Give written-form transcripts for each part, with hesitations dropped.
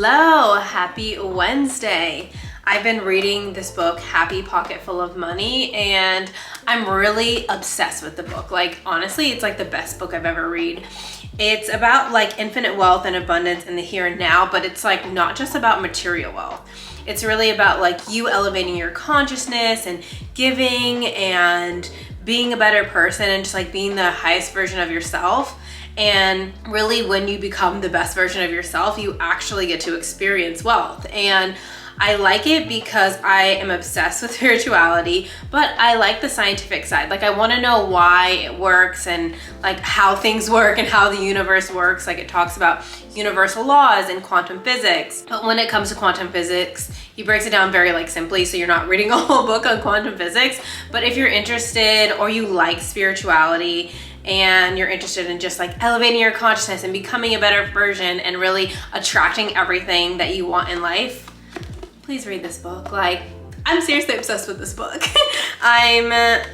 Hello, happy Wednesday. I've been reading this book, Happy Pocket Full of Money, and I'm really obsessed with the book. Like, honestly, it's like the best book I've ever read. It's about like infinite wealth and abundance in the here and now, but it's like not just about material wealth. It's really about like you elevating your consciousness and giving and being a better person and just like being the highest version of yourself. And really, when you become the best version of yourself, you actually get to experience wealth. And I like it because I am obsessed with spirituality, but I like the scientific side. Like, I want to know why it works and like how things work and how the universe works. Like, it talks about universal laws and quantum physics. But when it comes to quantum physics, he breaks it down very like simply, so you're not reading a whole book on quantum physics. But if you're interested or you like spirituality and you're interested in just like elevating your consciousness and becoming a better version and really attracting everything that you want in life, please read this book. Like, I'm seriously obsessed with this book. I'm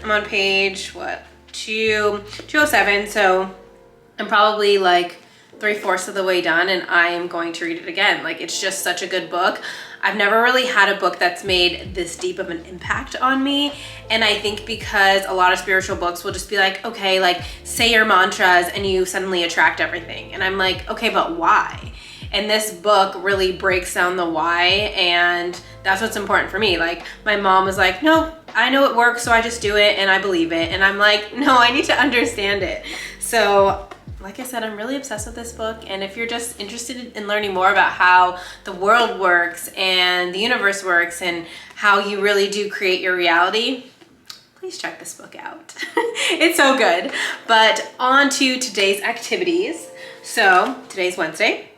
on page, 207, so I'm probably like 3/4 of the way done, and I'm going to read it again. Like, it's just such a good book. I've never really had a book that's made this deep of an impact on me. And I think because a lot of spiritual books will just be like, okay, like say your mantras and you suddenly attract everything. And I'm like, okay, but why? And this book really breaks down the why, and that's what's important for me. Like, my mom was like, no, I know it works, so I just do it and I believe it. And I'm like, no, I need to understand it. So like I said, I'm really obsessed with this book, and if you're just interested in learning more about how the world works and the universe works and how you really do create your reality, please check this book out. It's so good. But on to today's activities. So today's Wednesday,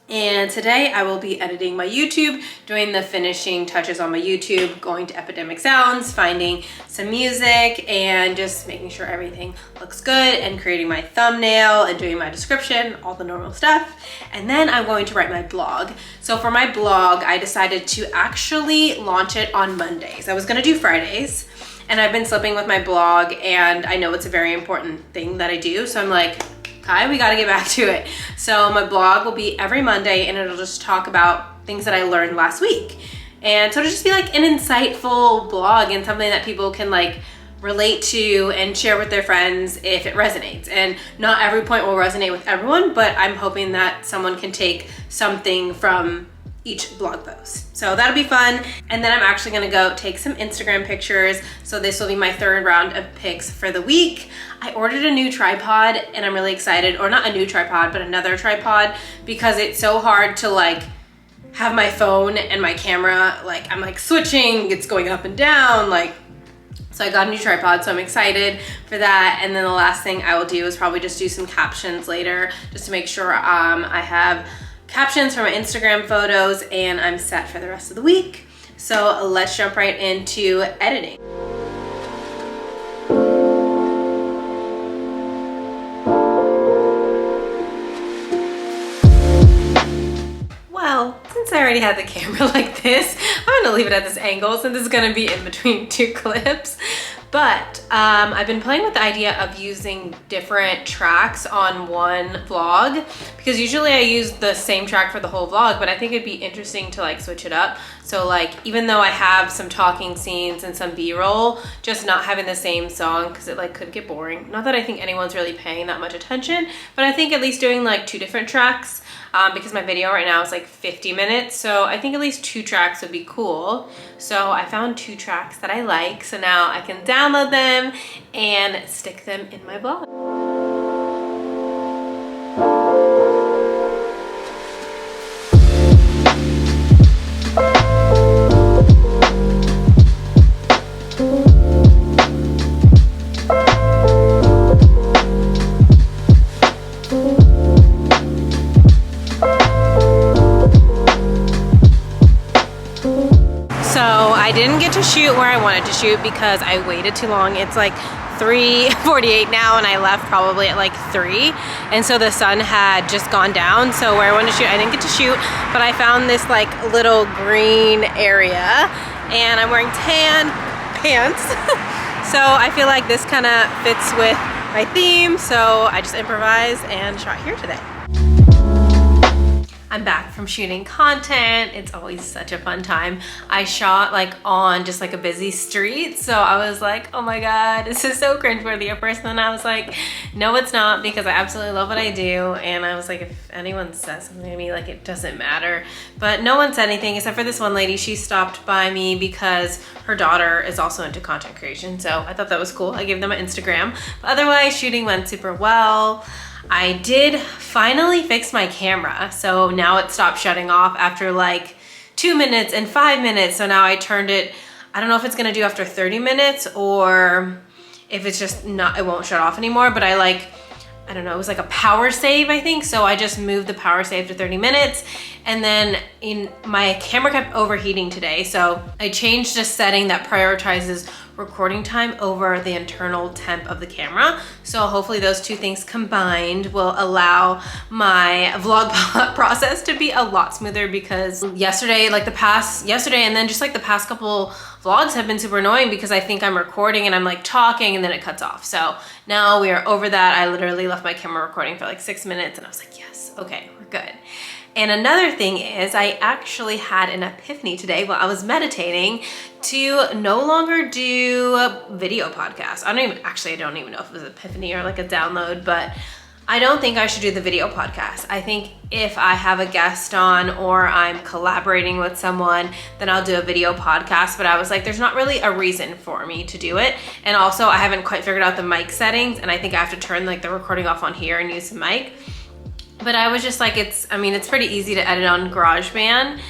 and today I will be editing my YouTube, doing the finishing touches on my YouTube, going to Epidemic Sounds, finding some music, and just making sure everything looks good, and creating my thumbnail and doing my description, all the normal stuff. And then I'm going to write my blog. So for my blog, I decided to actually launch it on Mondays. I was gonna do Fridays, and I've been slipping with my blog, and I know it's a very important thing that I do. So I'm like, okay, we gotta get back to it. So my blog will be every Monday, and it'll just talk about things that I learned last week. And so it'll just be like an insightful blog and something that people can like relate to and share with their friends if it resonates. And not every point will resonate with everyone, but I'm hoping that someone can take something from each blog post. So that'll be fun. And then I'm actually gonna go take some Instagram pictures. So this will be my third round of pics for the week. I ordered a new tripod, and I'm really excited, or not a new tripod, but another tripod, because it's so hard to like have my phone and my camera, like I'm like switching, it's going up and down, like, so I got a new tripod, so I'm excited for that. And then the last thing I will do is probably just do some captions later, just to make sure I have captions for my Instagram photos, and I'm set for the rest of the week. So let's jump right into editing. Well, since I already had the camera like this, I'm gonna leave it at this angle since it's gonna be in between two clips. But I've been playing with the idea of using different tracks on one vlog, because usually I use the same track for the whole vlog, but I think it'd be interesting to like switch it up. So like, even though I have some talking scenes and some B-roll, just not having the same song, because it like could get boring. Not that I think anyone's really paying that much attention, but I think at least doing like 2 different tracks, because my video right now is like 50 minutes. So I think at least 2 tracks would be cool. So I found 2 tracks that I like. So now I can download them and stick them in my blog. I didn't get to shoot where I wanted to shoot because I waited too long. It's like 3:48 now, and I left probably at like 3, and so the sun had just gone down. So where I wanted to shoot, I didn't get to shoot, but I found this like little green area, and I'm wearing tan pants. So I feel like this kind of fits with my theme, so I just improvised and shot here today. I'm I'm back from shooting content. It's always such a fun time. I shot like on just like a busy street. So I was like, oh my God, this is so cringeworthy at first. And then I was like, no, it's not, because I absolutely love what I do. And I was like, if anyone says something to me, like it doesn't matter. But no one said anything except for this one lady. She stopped by me because her daughter is also into content creation. So I thought that was cool. I gave them an Instagram. But otherwise, shooting went super well. I did finally fix my camera. So now it stopped shutting off after like 2 minutes and 5 minutes. So now I turned it, I don't know if it's gonna do after 30 minutes or if it's just not, it won't shut off anymore. But I don't know, it was like a power save, I think. So I just moved the power save to 30 minutes. And then my camera kept overheating today. So I changed a setting that prioritizes recording time over the internal temp of the camera. So hopefully those two things combined will allow my vlog process to be a lot smoother, because yesterday and then just like the past couple vlogs have been super annoying because I think I'm recording and I'm like talking and then it cuts off. So now we are over that. I literally left my camera recording for like 6 minutes and I was like, yes, okay, we're good. And another thing is I actually had an epiphany today while I was meditating to no longer do video podcasts. I don't even know if it was an epiphany or like a download, but I don't think I should do the video podcast. I think if I have a guest on or I'm collaborating with someone, then I'll do a video podcast. But I was like, there's not really a reason for me to do it. And also I haven't quite figured out the mic settings, and I think I have to turn like the recording off on here and use the mic. But I was just like, it's pretty easy to edit on GarageBand.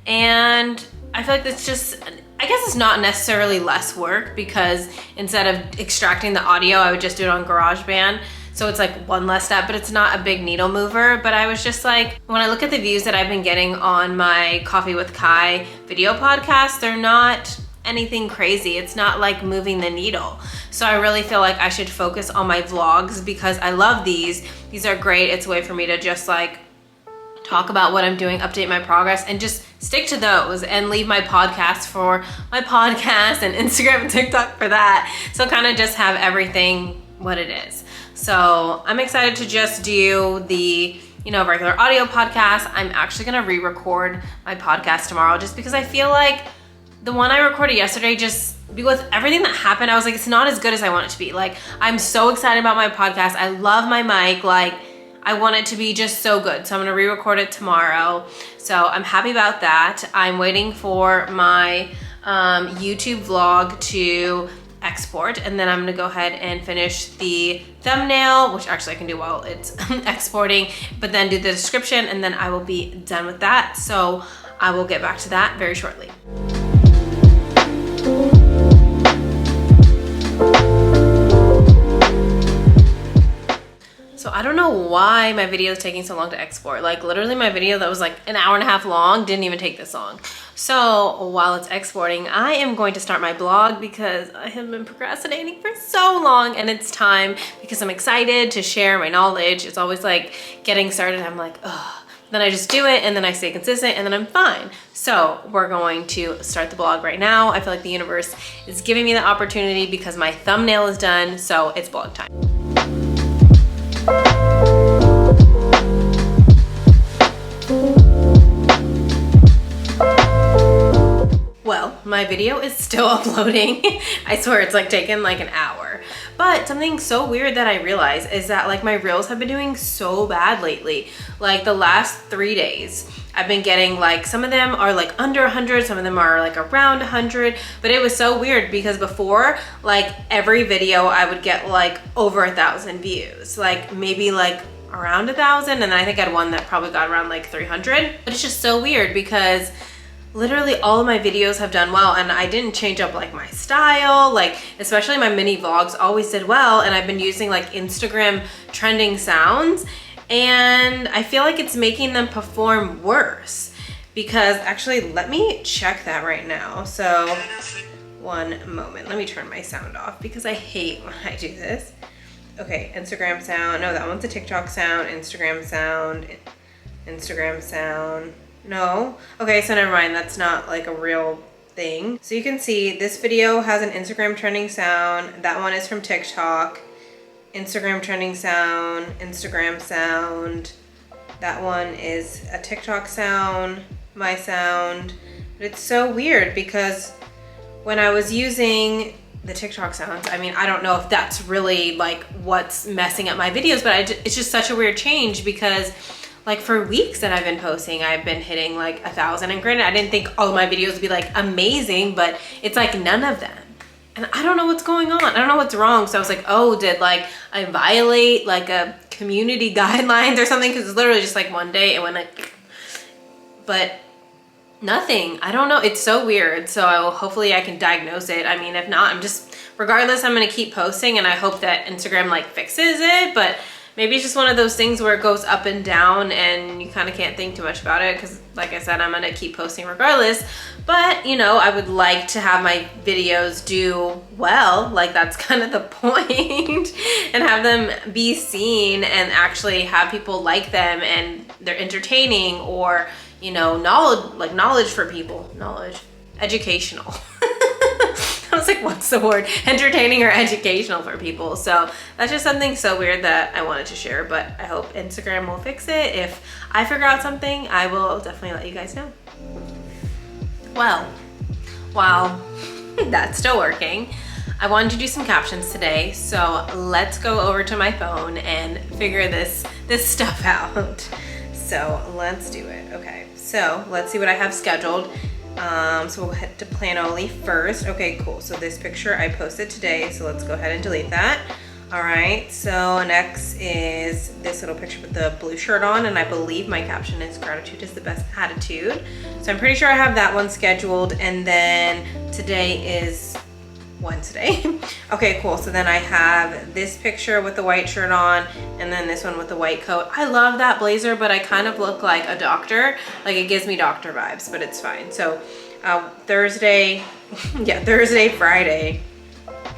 And I feel like it's just, I guess it's not necessarily less work, because instead of extracting the audio, I would just do it on GarageBand. So it's like one less step, but it's not a big needle mover. But I was just like, when I look at the views that I've been getting on my Coffee with Kai video podcast, they're not anything crazy. It's not like moving the needle. So I really feel like I should focus on my vlogs, because I love these. These are great. It's a way for me to just like talk about what I'm doing, update my progress, and just stick to those and leave my podcast for my podcast and Instagram and TikTok for that. So kind of just have everything what it is. So I'm excited to just do the regular audio podcast. I'm actually gonna re-record my podcast tomorrow, just because I feel like the one I recorded yesterday, just with everything that happened, I was like, it's not as good as I want it to be. Like, I'm so excited about my podcast. I love my mic. Like, I want it to be just so good. So I'm gonna re-record it tomorrow. So I'm happy about that. I'm waiting for my YouTube vlog to export, and then I'm gonna go ahead and finish the thumbnail, which actually I can do while it's exporting, but then do the description, and then I will be done with that. So I will get back to that very shortly. So I don't know why my video is taking so long to export. Like literally my video that was like an hour and a half long didn't even take this long. So while it's exporting, I am going to start my blog, because I have been procrastinating for so long, and it's time, because I'm excited to share my knowledge. It's always like getting started, I'm like, ugh. Then I just do it, and then I stay consistent, and then I'm fine. So we're going to start the blog right now. I feel like the universe is giving me the opportunity because my thumbnail is done, so it's blog time. Well, my video is still uploading. I swear it's like taken like an hour. But something so weird that I realized is that like my reels have been doing so bad lately. Like the last 3 days, I've been getting like, some of them are like under 100, some of them are like around 100. But it was so weird because before, like every video I would get like over 1,000 views. Like maybe like around 1,000, and then I think I had one that probably got around like 300. But it's just so weird because literally all of my videos have done well, and I didn't change up like my style, like especially my mini vlogs always did well, and I've been using like Instagram trending sounds, and I feel like it's making them perform worse. Because actually, let me check that right now. So one moment, let me turn my sound off because I hate when I do this. Okay, Instagram sound, no, that one's a TikTok sound, Instagram sound, Instagram sound. No. Okay, so never mind. That's not like a real thing. So you can see this video has an Instagram trending sound. That one is from TikTok. Instagram trending sound, Instagram sound. That one is a TikTok sound, my sound. But it's so weird because when I was using the TikTok sounds, I mean, I don't know if that's really like what's messing up my videos, but it's just such a weird change because like for weeks that I've been posting, I've been hitting like 1,000, and granted, I didn't think all of my videos would be like amazing, but it's like none of them. And I don't know what's going on. I don't know what's wrong. So I was like, oh, did like I violate like a community guidelines or something? Cause it's literally just like one day it went like, but nothing. I don't know. It's so weird. So hopefully I can diagnose it. I mean, if not, regardless, I'm going to keep posting, and I hope that Instagram like fixes it, but maybe it's just one of those things where it goes up and down and you kind of can't think too much about it. Cause like I said, I'm going to keep posting regardless, but you know, I would like to have my videos do well. Like that's kind of the point and have them be seen and actually have people like them and they're entertaining, or you know, knowledge for people, educational. I was like, what's the word? Entertaining or educational for people. So that's just something so weird that I wanted to share, but I hope Instagram will fix it. If I figure out something, I will definitely let you guys know. Well, while that's still working, I wanted to do some captions today. So let's go over to my phone and figure this stuff out. So let's do it. Okay, so let's see what I have scheduled. So we'll head to Planoly first. Okay, cool. So this picture I posted today, so let's go ahead and delete that. All right, so next is this little picture with the blue shirt on, and I believe my caption is gratitude is the best attitude. So I'm pretty sure I have that one scheduled, and then today is Wednesday. Okay, cool. So then I have this picture with the white shirt on, and then this one with the white coat. I love that blazer, but I kind of look like a doctor. Like it gives me doctor vibes, but it's fine. So Thursday, yeah, Thursday, Friday,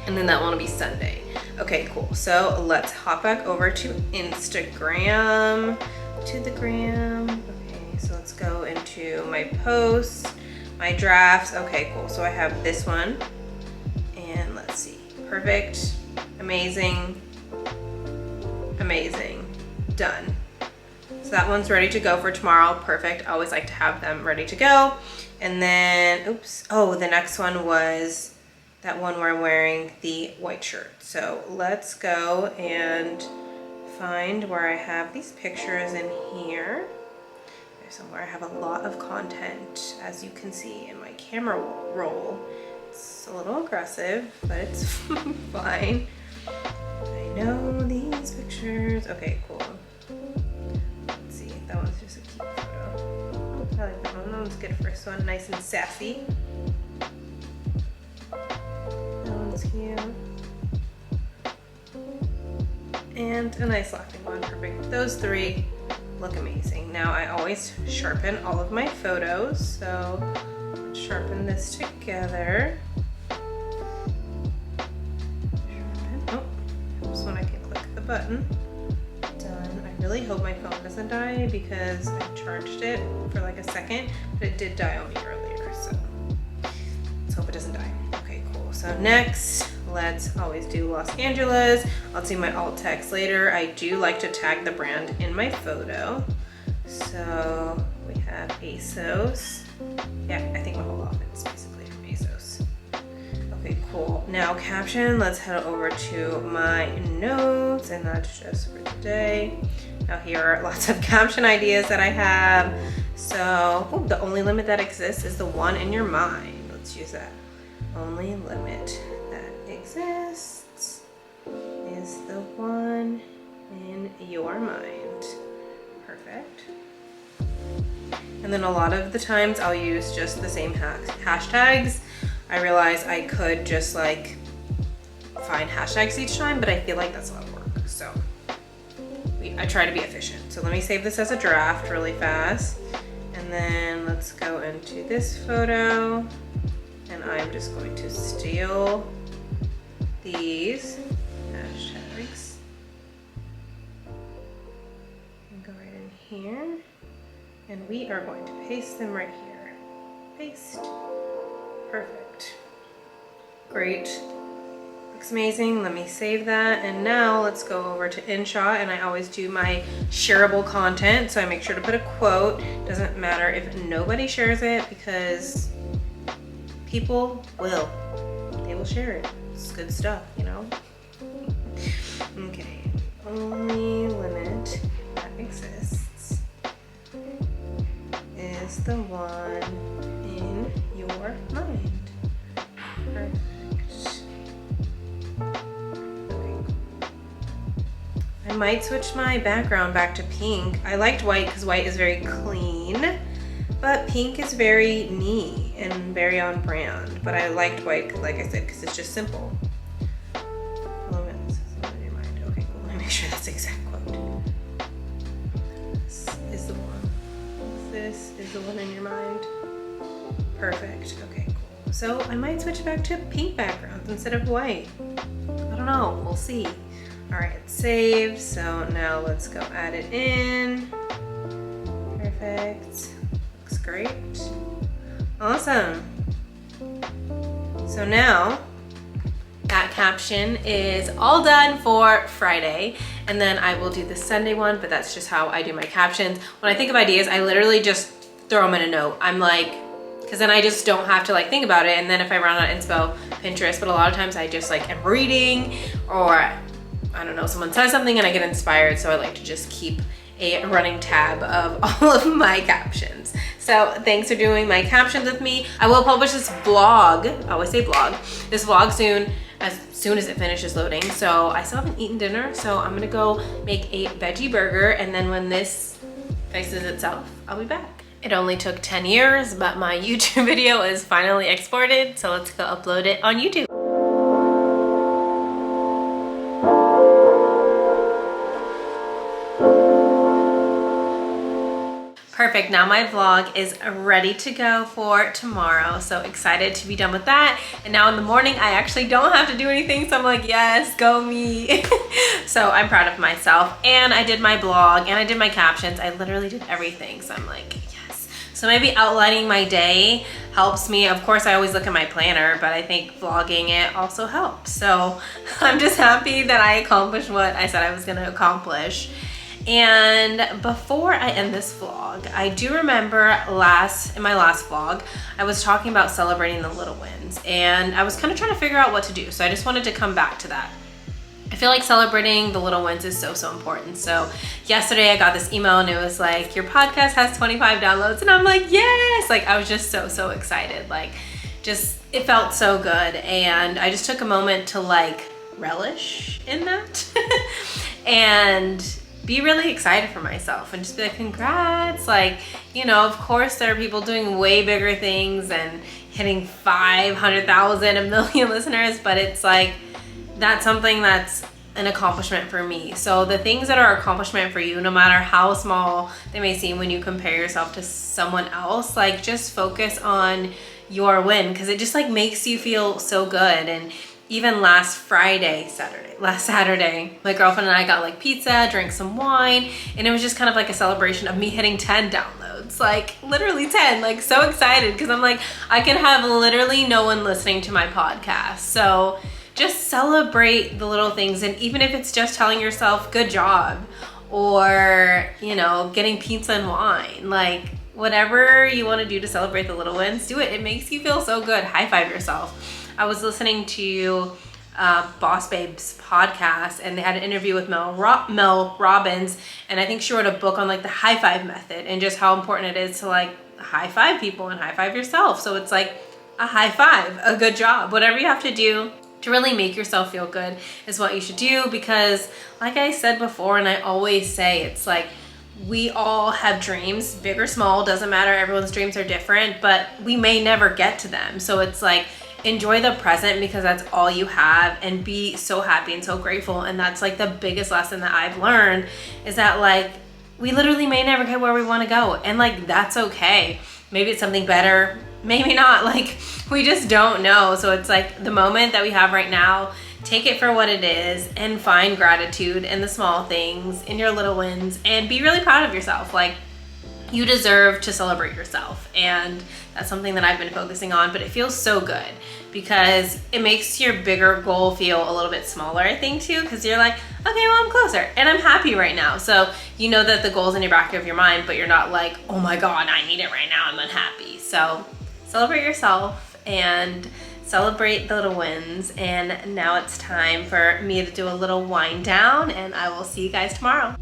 and then that one will be Sunday. Okay, cool. So let's hop back over to Instagram, to the gram. Okay, so let's go into my posts, my drafts. Okay, cool. So I have this one. And let's see, perfect, amazing, amazing, done. So that one's ready to go for tomorrow. Perfect. I always like to have them ready to go. And then, oops, oh, the next one was that one where I'm wearing the white shirt. So let's go and find where I have these pictures in here. There's somewhere I have a lot of content, as you can see in my camera roll. It's a little aggressive, but it's fine. I know these pictures. Okay, cool. Let's see, that one's just a cute photo. I like that one. That one's good. First one, nice and sassy. That one's cute. And a nice laughing one. Perfect. Those three look amazing. Now I always sharpen all of my photos, so sharpen this together. Sharpen. Oh, this one I can click the button. Done. I really hope my phone doesn't die because I charged it for like a second, but it did die on me earlier, so let's hope it doesn't die. Okay, cool. So next, let's always do Los Angeles. I'll do my alt text later. I do like to tag the brand in my photo. So we have ASOS. Yeah, I think my whole outfit is basically from ASOS. Okay, cool. Now caption, let's head over to my notes, and that's just for today. Now here are lots of caption ideas that I have. So, oh, the only limit that exists is the one in your mind. Let's use that. Only limit that exists is the one in your mind. Perfect. And then a lot of the times I'll use just the same hashtags. I realize I could just like find hashtags each time, but I feel like that's a lot of work. So I try to be efficient. So let me save this as a draft really fast. And then let's go into this photo. And I'm just going to steal these hashtags and go right in here. And we are going to paste them right here. Paste. Perfect. Great. Looks amazing. Let me save that. And now let's go over to InShot, and I always do my shareable content. So I make sure to put a quote. Doesn't matter if nobody shares it, because people will. They will share it. It's good stuff, you know? Okay. Only limit that exists is the one in your mind. Perfect. I might switch my background back to pink. I liked white because white is very clean, but pink is very me and very on brand. But I liked white, like I said, because it's just simple. Okay, cool. Let me make sure that's the exact quote. This is the one. This is the one in your mind. Perfect. Okay, cool. So I might switch back to pink backgrounds instead of white. I don't know. We'll see. All right, it's saved. So now let's go add it in. Perfect. Looks great. Awesome. So now that caption is all done for Friday, and then I will do the Sunday one, but that's just how I do my captions. When I think of ideas, I literally just throw them in a note. I'm like, because then I just don't have to like think about it. And then if I run out of inspo, Pinterest, but a lot of times I just like am reading, or I don't know, someone says something and I get inspired, so I like to just keep a running tab of all of my captions. So thanks for doing my captions with me. I will publish this vlog, I always say vlog, this vlog soon as it finishes loading. So I still haven't eaten dinner, so I'm gonna go make a veggie burger, and then when this fixes itself, I'll be back. It only took 10 years, but my YouTube video is finally exported, so let's go upload it on YouTube. Perfect, now my vlog is ready to go for tomorrow. So excited to be done with that. And now in the morning, I actually don't have to do anything. So I'm like, yes, go me. So I'm proud of myself. And I did my blog and I did my captions. I literally did everything. So I'm like, yes. So maybe outlining my day helps me. Of course, I always look at my planner, but I think vlogging it also helps. So I'm just happy that I accomplished what I said I was gonna accomplish. And before I end this vlog, I do remember in my last vlog, I was talking about celebrating the little wins, and I was kind of trying to figure out what to do. So I just wanted to come back to that. I feel like celebrating the little wins is so, so important. So yesterday I got this email and it was like, your podcast has 25 downloads. And I'm like, yes, like I was just so, so excited. Like it felt so good. And I just took a moment to like relish in that and be really excited for myself and just be like, congrats. Like, you know, of course there are people doing way bigger things and hitting 500,000, a million listeners, but it's like, that's something that's an accomplishment for me. So the things that are accomplishment for you, no matter how small they may seem when you compare yourself to someone else, like just focus on your win, because it just like makes you feel so good. And even last Saturday, my girlfriend and I got like pizza, drank some wine, and it was just kind of like a celebration of me hitting 10 downloads, like literally 10, like so excited, because I'm like, I can have literally no one listening to my podcast. So just celebrate the little things. And even if it's just telling yourself, good job, or, you know, getting pizza and wine, like whatever you want to do to celebrate the little wins, do it. It makes you feel so good. High five yourself. I was listening to Boss Babe's podcast, and they had an interview with Mel Robbins, and I think she wrote a book on like the high five method and just how important it is to like high five people and high five yourself. So it's like a high five, a good job, whatever you have to do to really make yourself feel good is what you should do. Because like I said before, and I always say, it's like we all have dreams, big or small, doesn't matter. Everyone's dreams are different, but we may never get to them. So it's like, enjoy the present, because that's all you have, and be so happy and so grateful. And that's like the biggest lesson that I've learned, is that like we literally may never get where we want to go, and like that's okay. Maybe it's something better, maybe not, like we just don't know. So it's like the moment that we have right now, take it for what it is and find gratitude in the small things, in your little wins, and be really proud of yourself. Like You deserve to celebrate yourself, and that's something that I've been focusing on, but it feels so good because it makes your bigger goal feel a little bit smaller, I think, too, because you're like, okay, well, I'm closer and I'm happy right now. So you know that the goal's in the back of your mind, but you're not like, oh my God, I need it right now, I'm unhappy. So celebrate yourself and celebrate the little wins. And now it's time for me to do a little wind down, and I will see you guys tomorrow.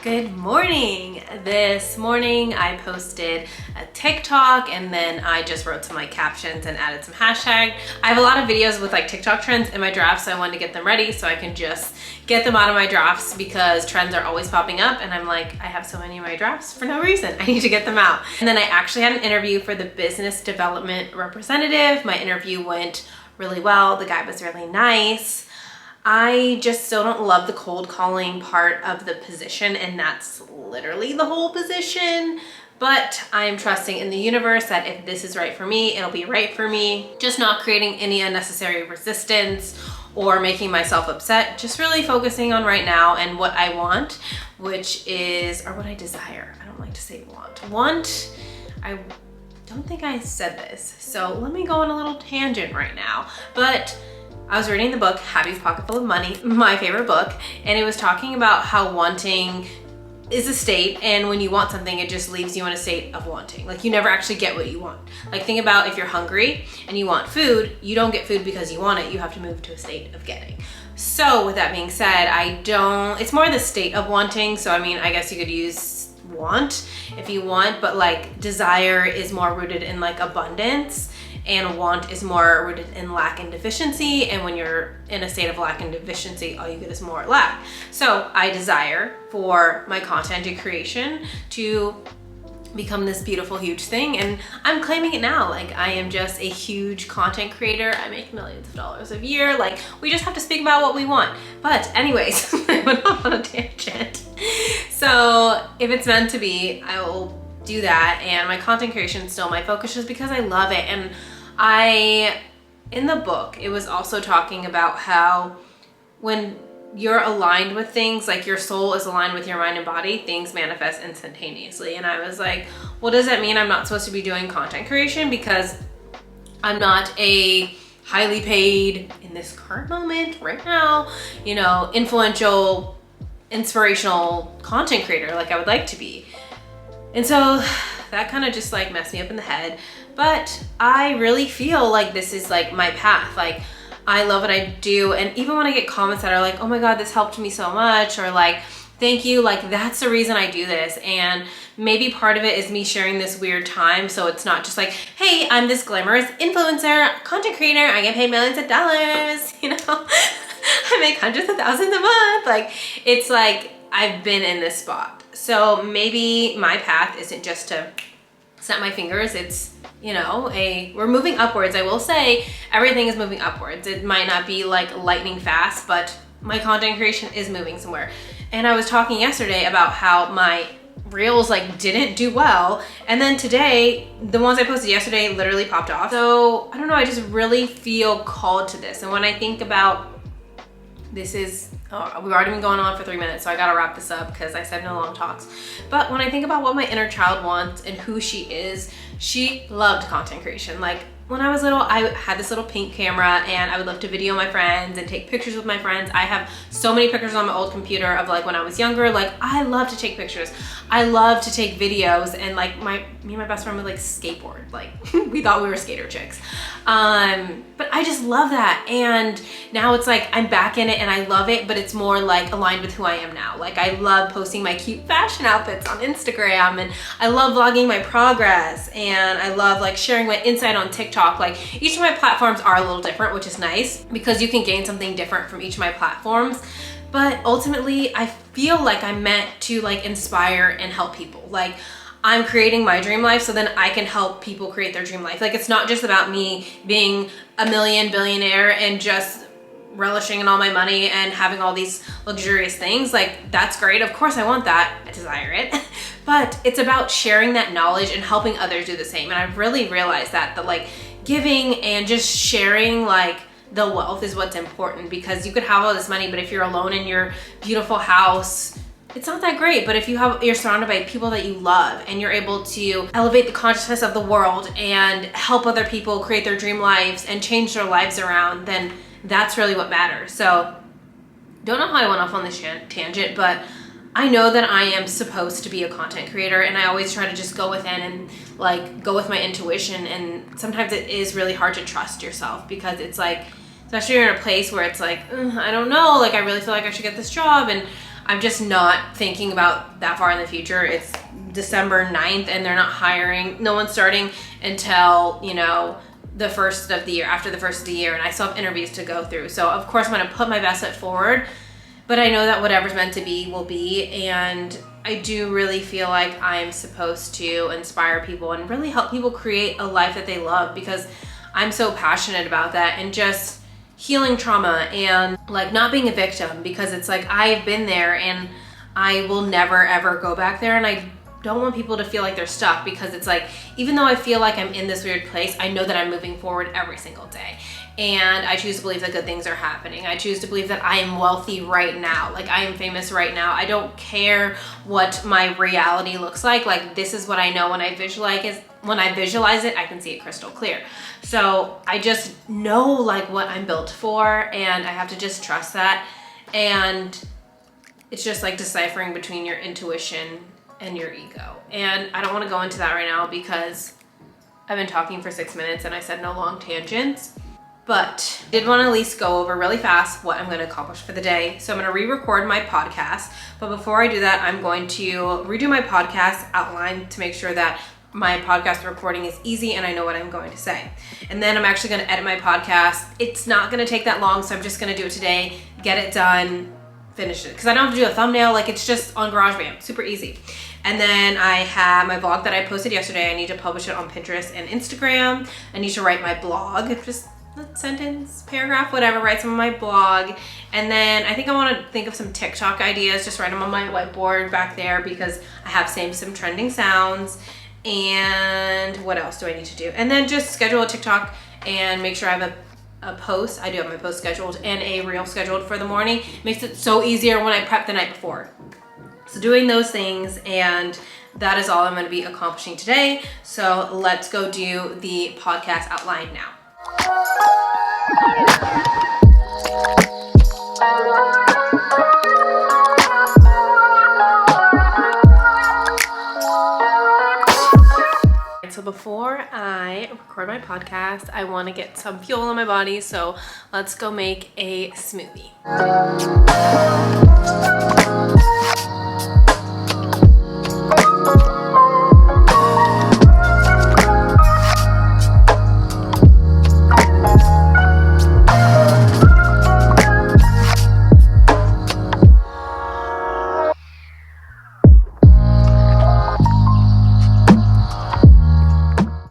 Good morning. This morning I posted a TikTok, and then I just wrote some like captions and added some hashtag. I have a lot of videos with like TikTok trends in my drafts, so I wanted to get them ready so I can just get them out of my drafts because trends are always popping up and I'm like, I have so many in my drafts for no reason. I need to get them out. And then I actually had an interview for the business development representative. My interview went really well. The guy was really nice. I just still don't love the cold calling part of the position, and that's literally the whole position. But I'm trusting in the universe that if this is right for me, it'll be right for me. Just not creating any unnecessary resistance or making myself upset. Just really focusing on right now and what I want, which is, or what I desire. I don't like to say want. I don't think I said this. So let me go on a little tangent right now. But I was reading the book, Happy's Pocket Full of Money, my favorite book, and it was talking about how wanting is a state, and when you want something, it just leaves you in a state of wanting. Like you never actually get what you want. Like think about if you're hungry and you want food, you don't get food because you want it, you have to move to a state of getting. So with that being said, it's more the state of wanting. So I mean, I guess you could use want if you want, but like desire is more rooted in like abundance, and want is more rooted in lack and deficiency. And when you're in a state of lack and deficiency, all you get is more lack. So I desire for my content and creation to become this beautiful, huge thing. And I'm claiming it now. Like I am just a huge content creator. I make millions of dollars a year. Like we just have to speak about what we want. But anyways, I went off on a tangent. So if it's meant to be, I will do that. And my content creation is still my focus just because I love it. And in the book, it was also talking about how when you're aligned with things, like your soul is aligned with your mind and body, things manifest instantaneously. And I was like, well, does that mean I'm not supposed to be doing content creation because I'm not a highly paid, in this current moment right now, you know, influential, inspirational content creator like I would like to be? And so that kind of just like messed me up in the head. But I really feel like this is like my path. Like I love what I do. And even when I get comments that are like, oh my God, this helped me so much, or like, thank you, like that's the reason I do this. And maybe part of it is me sharing this weird time. So it's not just like, hey, I'm this glamorous influencer, content creator, I get paid millions of dollars, you know, I make hundreds of thousands a month. Like it's like, I've been in this spot. So maybe my path isn't just to snap my fingers. It's, you know, we're moving upwards. I will say everything is moving upwards. It might not be like lightning fast, but my content creation is moving somewhere. And I was talking yesterday about how my reels like didn't do well. And then today, the ones I posted yesterday literally popped off. So I don't know, I just really feel called to this. And when I think about this is, we've already been going on for 3 minutes, so I gotta wrap this up because I said no long talks. But when I think about what my inner child wants and who she is, she loved content creation. Like when I was little, I had this little pink camera and I would love to video my friends and take pictures with my friends. I have so many pictures on my old computer of like when I was younger. Like I love to take pictures. I love to take videos, and like me and my best friend would like skateboard. Like we thought we were skater chicks. But I just love that. And now it's like I'm back in it and I love it, but it's more like aligned with who I am now. Like I love posting my cute fashion outfits on Instagram, and I love vlogging my progress, and I love like sharing my insight on TikTok. Like each of my platforms are a little different, which is nice because you can gain something different from each of my platforms. But ultimately I feel like I'm meant to like inspire and help people. Like I'm creating my dream life so then I can help people create their dream life. Like, it's not just about me being a billionaire and just relishing in all my money and having all these luxurious things. Like, that's great. Of course I want that. I desire it. But it's about sharing that knowledge and helping others do the same. And I've really realized that like giving and just sharing like the wealth is what's important, because you could have all this money, but if you're alone in your beautiful house, it's not that great. But if you're surrounded by people that you love and you're able to elevate the consciousness of the world and help other people create their dream lives and change their lives around, then that's really what matters. So don't know how I went off on this tangent, but I know that I am supposed to be a content creator, and I always try to just go within and like go with my intuition. And sometimes it is really hard to trust yourself, because it's like, especially you're in a place where it's like, I don't know, like I really feel like I should get this job, and I'm just not thinking about that far in the future. It's December 9th and they're not hiring. No one's starting until, you know, the first of the year, after the first of the year, and I still have interviews to go through. So of course I'm gonna put my best foot forward, but I know that whatever's meant to be will be. And I do really feel like I'm supposed to inspire people and really help people create a life that they love, because I'm so passionate about that, and just healing trauma and like not being a victim, because it's like I've been there and I will never ever go back there. And I don't want people to feel like they're stuck, because it's like, even though I feel like I'm in this weird place, I know that I'm moving forward every single day. And I choose to believe that good things are happening. I choose to believe that I am wealthy right now. Like, I am famous right now. I don't care what my reality looks like. Like, this is what I know. When I visualize it, I can see it crystal clear. So I just know like what I'm built for, and I have to just trust that. And it's just like deciphering between your intuition and your ego. And I don't want to go into that right now, because I've been talking for 6 minutes and I said no long tangents. But I did want to at least go over really fast what I'm going to accomplish for the day. So I'm going to re-record my podcast. But before I do that, I'm going to redo my podcast outline to make sure that my podcast recording is easy and I know what I'm going to say. And then I'm actually going to edit my podcast. It's not going to take that long, so I'm just going to do it today, get it done, finish it. Because I don't have to do a thumbnail. Like, it's just on GarageBand. Super easy. And then I have my vlog that I posted yesterday. I need to publish it on Pinterest and Instagram. I need to write my blog. Just a sentence, paragraph, whatever, write some of my blog. And then I think I want to think of some TikTok ideas, just write them on my whiteboard back there, because I have some trending sounds. And what else do I need to do? And then just schedule a TikTok and make sure I have a post. I do have my post scheduled and a reel scheduled for the morning. Makes it so easier when I prep the night before. So doing those things, and that is all I'm going to be accomplishing today. So let's go do the podcast outline now. So before I record my podcast, I want to get some fuel in my body. So let's go make a smoothie.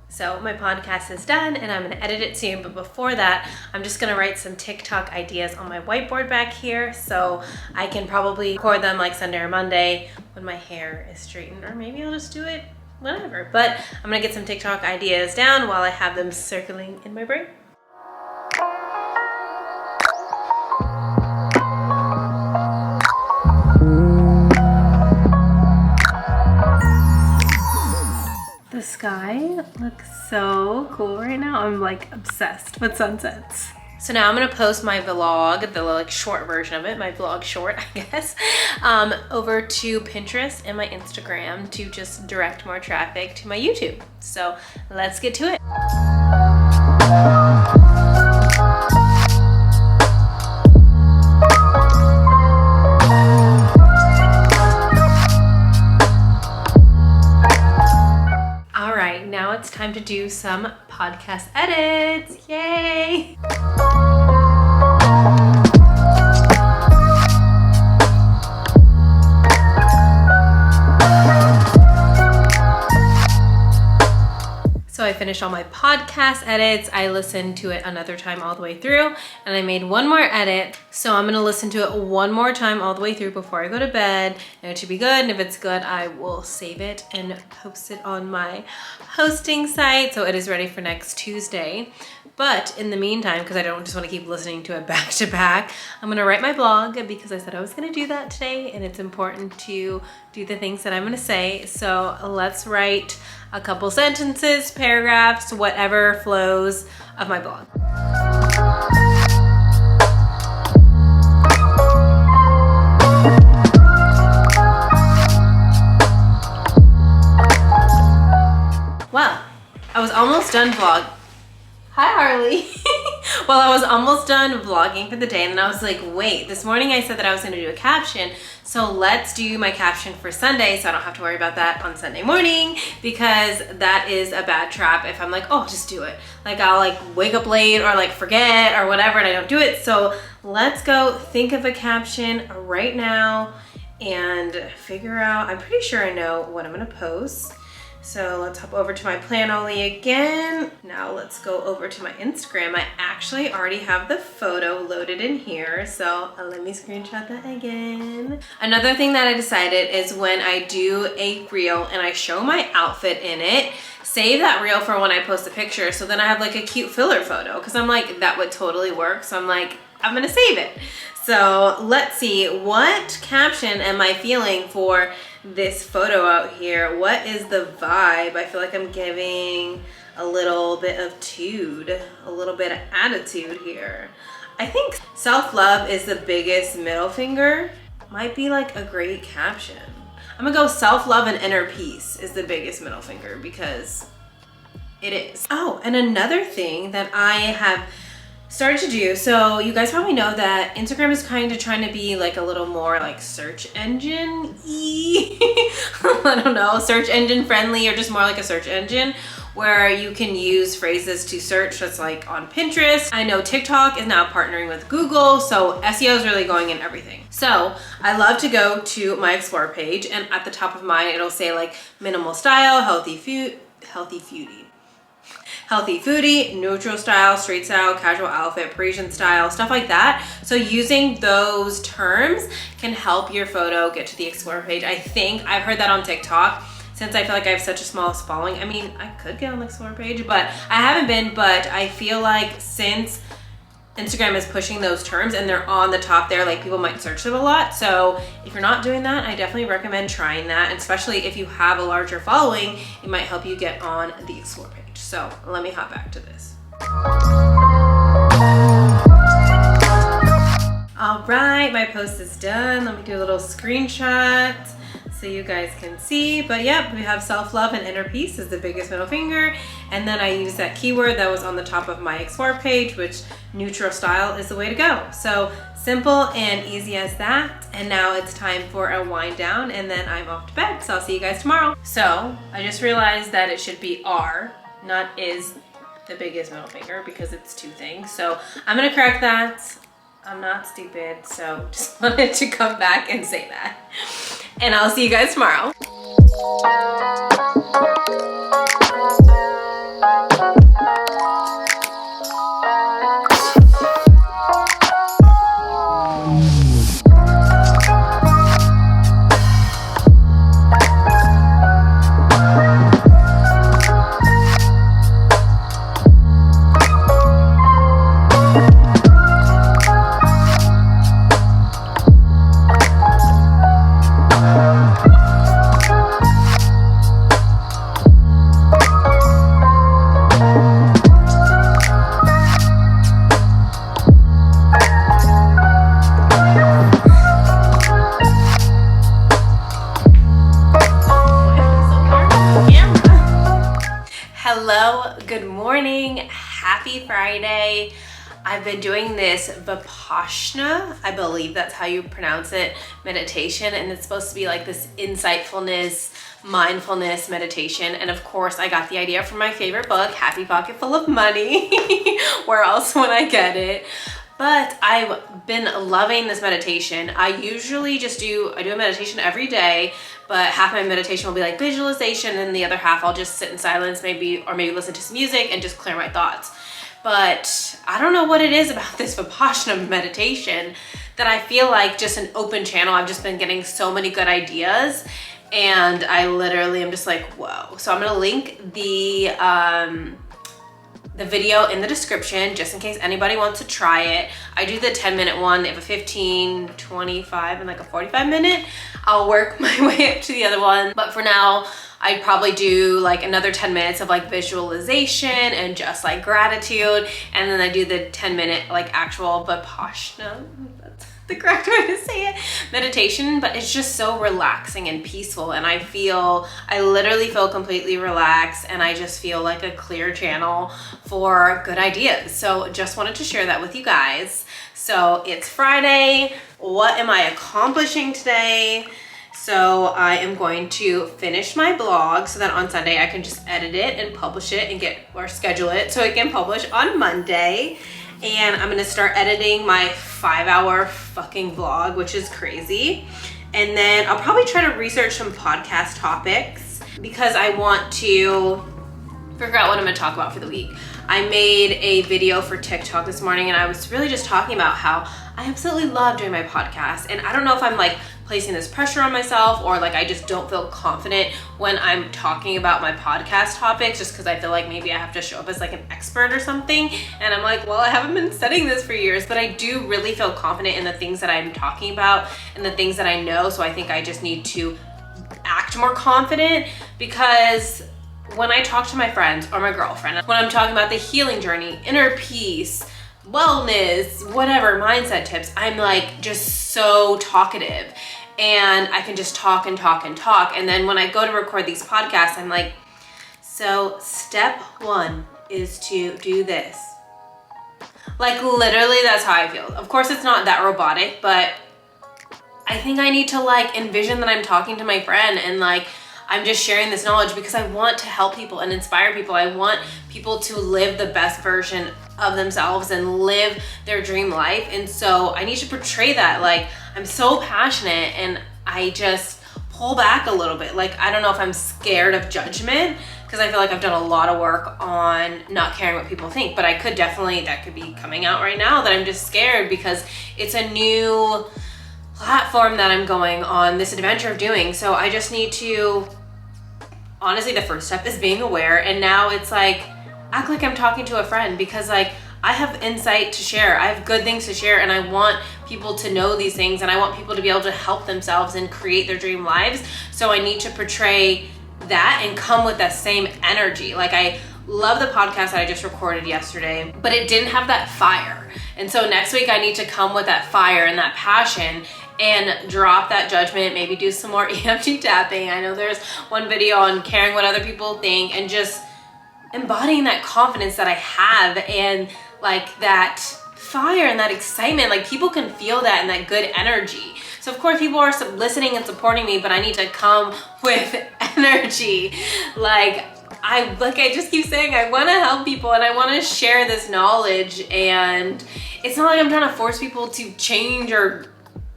So my podcast is done and I'm going to edit it soon, but before that, I'm just going to write some TikTok ideas on my whiteboard back here, so I can probably record them like Sunday or Monday when my hair is straightened, or maybe I'll just do it whenever. But I'm going to get some TikTok ideas down while I have them circling in my brain. The sky looks so cool right now. I'm like obsessed with sunsets. So now I'm gonna post my vlog, the like short version of it, my vlog short, I guess, over to Pinterest and my Instagram to just direct more traffic to my YouTube. So let's get to it. Now it's time to do some podcast edits. Yay! So I finished all my podcast edits. I listened to it another time all the way through, and I made one more edit. So I'm gonna listen to it one more time all the way through before I go to bed, and it should be good. And if it's good, I will save it and post it on my hosting site so it is ready for next Tuesday. But in the meantime, because I don't just want to keep listening to it back to back, I'm gonna write my blog because I said I was gonna do that today, and it's important to do the things that I'm gonna say. So let's write a couple sentences, paragraphs, whatever flows of my blog. Well, I was almost done vlog. Hi, Harley. Well, I was almost done vlogging for the day, and then I was like, wait, this morning I said that I was gonna do a caption, so let's do my caption for Sunday so I don't have to worry about that on Sunday morning, because that is a bad trap if I'm like, oh, just do it. Like, I'll like wake up late or like forget or whatever and I don't do it. So let's go think of a caption right now and figure out, I'm pretty sure I know what I'm gonna post. So let's hop over to my Planoly again. Now let's go over to my Instagram. I actually already have the photo loaded in here, so let me screenshot that again. Another thing that I decided is when I do a reel and I show my outfit in it, save that reel for when I post a picture, so then I have like a cute filler photo, because I'm like, that would totally work. So I'm like, I'm gonna save it. So let's see, what caption am I feeling for this photo out here? What is the vibe? I feel like I'm giving a little bit of tude, a little bit of attitude here. I think self-love is the biggest middle finger. Might be like a great caption. I'm gonna go self-love and inner peace is the biggest middle finger, because it is. Oh, and another thing that I have started to do, so you guys probably know that Instagram is kind of trying to be like a little more like search engine-y. I don't know, search engine friendly, or just more like a search engine where you can use phrases to search. That's like on Pinterest. I know TikTok is now partnering with Google, so SEO is really going in everything. So I love to go to my Explore page, and at the top of mine it'll say like minimal style, healthy foodie, neutral style, street style, casual outfit, Parisian style, stuff like that. So using those terms can help your photo get to the Explore page. I think I've heard that on TikTok, since I feel like I have such a small following. I mean, I could get on the Explore page, but I haven't been. But I feel like since Instagram is pushing those terms and they're on the top there, like people might search them a lot. So if you're not doing that, I definitely recommend trying that. And especially if you have a larger following, it might help you get on the Explore page. So let me hop back to this. All right, my post is done. Let me do a little screenshot so you guys can see. But yep, we have self-love and inner peace is the biggest middle finger. And then I use that keyword that was on the top of my Explore page, which neutral style is the way to go. So simple and easy as that. And now it's time for a wind down, and then I'm off to bed. So I'll see you guys tomorrow. So I just realized that it should be R, not is the biggest middle finger, because it's two things. So I'm gonna correct that. I'm not stupid, so just wanted to come back and say that. And I'll see you guys tomorrow. Hello, good morning, happy Friday. I've been doing this Vipassana, I believe that's how you pronounce it, meditation, and it's supposed to be like this insightfulness, mindfulness meditation. And of course I got the idea from my favorite book, Happy Pocket Full of Money. Where else would I get it? But I've been loving this meditation. I usually I do a meditation every day, but half my meditation will be like visualization and the other half I'll just sit in silence maybe listen to some music and just clear my thoughts. But I don't know what it is about this Vipassana meditation that I feel like just an open channel. I've just been getting so many good ideas and I literally am just like, whoa. So I'm gonna link the video in the description just in case anybody wants to try it. I do the 10-minute one. They have a 15, 25, and like a 45-minute. I'll work my way up to the other one. But for now, I'd probably do like another 10 minutes of like visualization and just like gratitude. And then I do the 10-minute like actual Vipassana, that's the correct way to say it, meditation. But it's just so relaxing and peaceful. And I literally feel completely relaxed and I just feel like a clear channel for good ideas. So just wanted to share that with you guys. So it's Friday. What am I accomplishing today? So I am going to finish my blog so that on Sunday I can just edit it and publish it and schedule it so it can publish on Monday. And I'm gonna start editing my 5-hour fucking vlog, which is crazy. And then I'll probably try to research some podcast topics because I want to figure out what I'm gonna talk about for the week. I made a video for TikTok this morning and I was really just talking about how I absolutely love doing my podcast. And I don't know if I'm like placing this pressure on myself or like I just don't feel confident when I'm talking about my podcast topics just because I feel like maybe I have to show up as like an expert or something. And I'm like, well, I haven't been studying this for years, but I do really feel confident in the things that I'm talking about and the things that I know. So I think I just need to act more confident because when I talk to my friends or my girlfriend, when I'm talking about the healing journey, inner peace, wellness, whatever, mindset tips, I'm like just so talkative and I can just talk and talk and talk. And then when I go to record these podcasts, I'm like, so step 1 is to do this. Like literally that's how I feel. Of course it's not that robotic, but I think I need to like envision that I'm talking to my friend and like I'm just sharing this knowledge because I want to help people and inspire people. I want people to live the best version of themselves and live their dream life. And so I need to portray that. Like I'm so passionate and I just pull back a little bit. Like I don't know if I'm scared of judgment because I feel like I've done a lot of work on not caring what people think, but that could be coming out right now that I'm just scared because it's a new platform that I'm going on this adventure of doing. So I just need to, honestly, the first step is being aware. And now it's like, act like I'm talking to a friend because like I have insight to share. I have good things to share and I want people to know these things and I want people to be able to help themselves and create their dream lives. So I need to portray that and come with that same energy. Like I love the podcast that I just recorded yesterday, but it didn't have that fire. And so next week I need to come with that fire and that passion and drop that judgment, maybe do some more EFT tapping. I know there's one video on caring what other people think and just embodying that confidence that I have and like that fire and that excitement. Like people can feel that and that good energy. So of course people are listening and supporting me, but I need to come with energy. Like I just keep saying, I want to help people and I want to share this knowledge. And it's not like I'm trying to force people to change or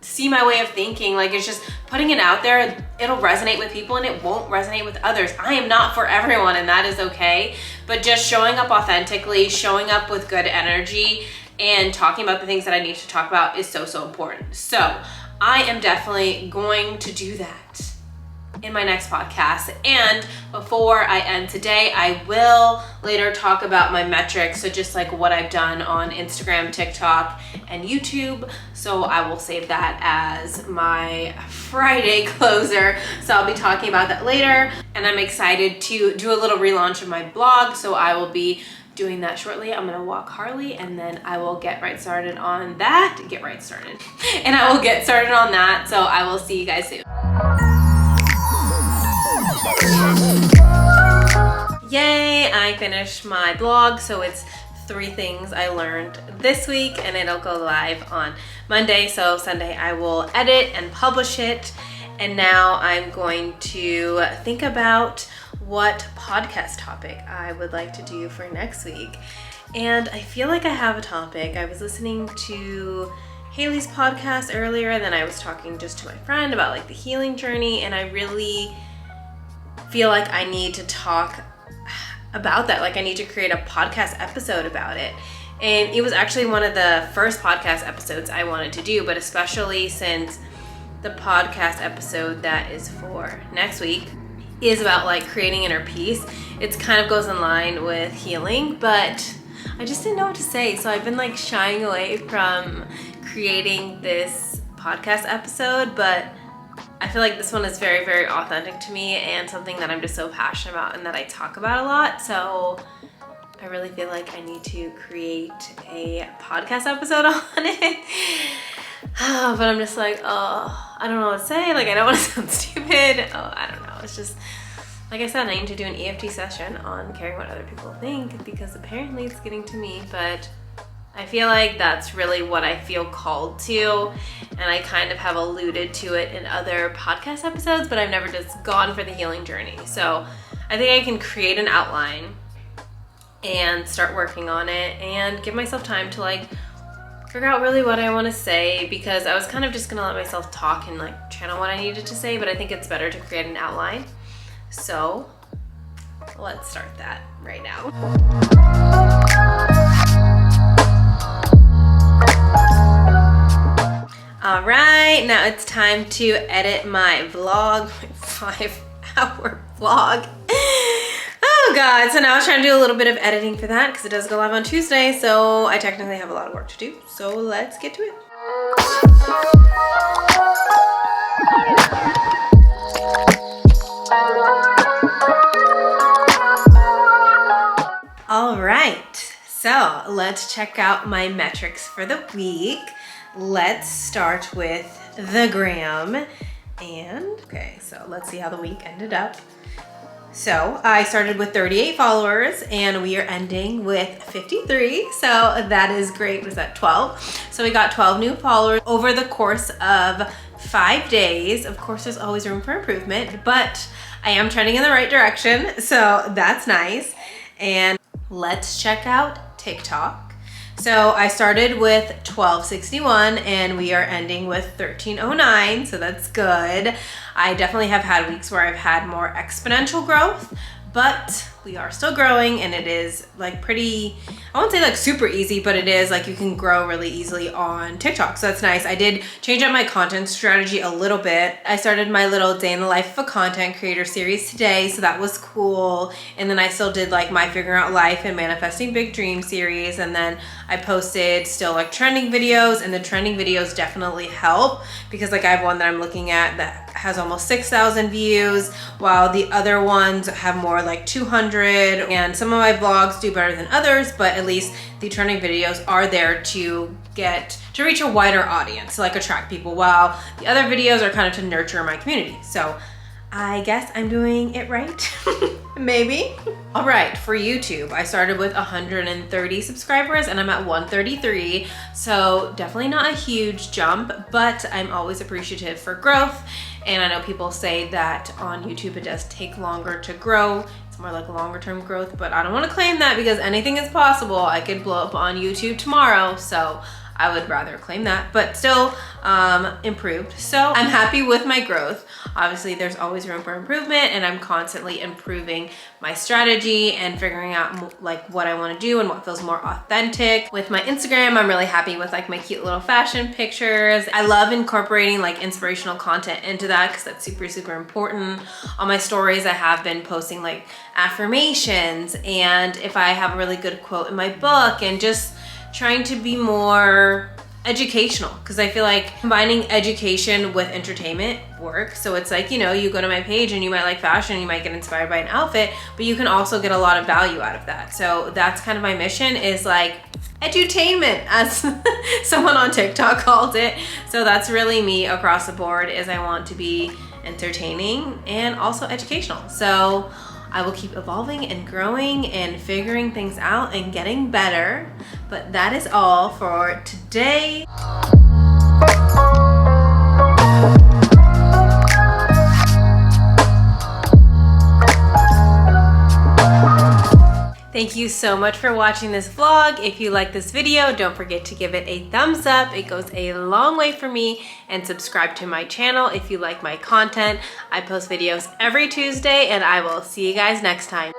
see my way of thinking. Like it's just putting it out there. It'll resonate with people and it won't resonate with others. I am not for everyone and that is okay. But just showing up authentically, showing up with good energy and talking about the things that I need to talk about is so, so important. So I am definitely going to do that in my next podcast. And before I end today, I will later talk about my metrics. So just like what I've done on Instagram, TikTok, and YouTube. So I will save that as my Friday closer. So I'll be talking about that later. And I'm excited to do a little relaunch of my blog. So I will be doing that shortly. I'm gonna walk Harley and then I will get right started on that. And I will get started on that. So I will see you guys soon. Yay, I finished my blog. So it's 3 things I learned this week and it'll go live on Monday. So Sunday I will edit and publish it. And now I'm going to think about what podcast topic I would like to do for next week. And I feel like I have a topic. I was listening to Haley's podcast earlier, and then I was talking just to my friend about like the healing journey, and I really feel like I need to talk about that. Like I need to create a podcast episode about it. And it was actually one of the first podcast episodes I wanted to do, but especially since the podcast episode that is for next week is about like creating inner peace. It kind of goes in line with healing, but I just didn't know what to say. So I've been like shying away from creating this podcast episode, but I feel like this one is very, very authentic to me and something that I'm just so passionate about and that I talk about a lot. So I really feel like I need to create a podcast episode on it. But I'm just like, I don't know what to say. Like, I don't want to sound stupid. I don't know. It's just, like I said, I need to do an EFT session on caring what other people think, because apparently it's getting to me. But I feel like that's really what I feel called to. And I kind of have alluded to it in other podcast episodes, but I've never just gone for the healing journey. So I think I can create an outline and start working on it and give myself time to like figure out really what I want to say, because I was kind of just gonna let myself talk and like channel what I needed to say, but I think it's better to create an outline. So let's start that right now. All right, now it's time to edit my vlog, my 5-hour vlog. Oh God, so now I was trying to do a little bit of editing for that because it does go live on Tuesday, so I technically have a lot of work to do. So let's get to it. All right, so let's check out my metrics for the week. Let's start with the gram. And okay, so let's see how the week ended up. So I started with 38 followers and we are ending with 53. So that is great. Was that 12? So we got 12 new followers over the course of 5 days. Of course, there's always room for improvement, but I am trending in the right direction. So that's nice. And let's check out TikTok. So I started with 1261 and we are ending with 1309, so that's good. I definitely have had weeks where I've had more exponential growth, but we are still growing, and it is like pretty, I won't say like super easy, but it is like you can grow really easily on TikTok, so that's nice. I did change up my content strategy a little bit. I started my little day in the life of a content creator series today, so that was cool. And then I still did like my figuring out life and manifesting big dream series, and then I posted still like trending videos, and the trending videos definitely help because like I have one that I'm looking at that has almost 6,000 views, while the other ones have more like 200, and some of my vlogs do better than others, but at least the trending videos are there to reach a wider audience, to like attract people, while the other videos are kind of to nurture my community. So I guess I'm doing it right. Maybe. All right, for YouTube, I started with 130 subscribers and I'm at 133. So definitely not a huge jump, but I'm always appreciative for growth. And I know people say that on YouTube, it does take longer to grow. It's more like longer term growth, but I don't want to claim that because anything is possible. I could blow up on YouTube tomorrow. So I would rather claim that, but still improved. So I'm happy with my growth. Obviously, there's always room for improvement, and I'm constantly improving my strategy and figuring out like what I want to do and what feels more authentic. With my Instagram, I'm really happy with like my cute little fashion pictures. I love incorporating like inspirational content into that because that's super, super important. On my stories, I have been posting like affirmations, and if I have a really good quote in my book, and just trying to be more educational, because I feel like combining education with entertainment works. So it's like, you know, you go to my page and you might like fashion, you might get inspired by an outfit, but you can also get a lot of value out of that. So that's kind of my mission, is like edutainment, as someone on TikTok called it. So that's really me across the board, is I want to be entertaining and also educational. So I will keep evolving and growing and figuring things out and getting better. But that is all for today. Thank you so much for watching this vlog. If you like this video, don't forget to give it a thumbs up. It goes a long way for me. And subscribe to my channel if you like my content. I post videos every Tuesday, and I will see you guys next time.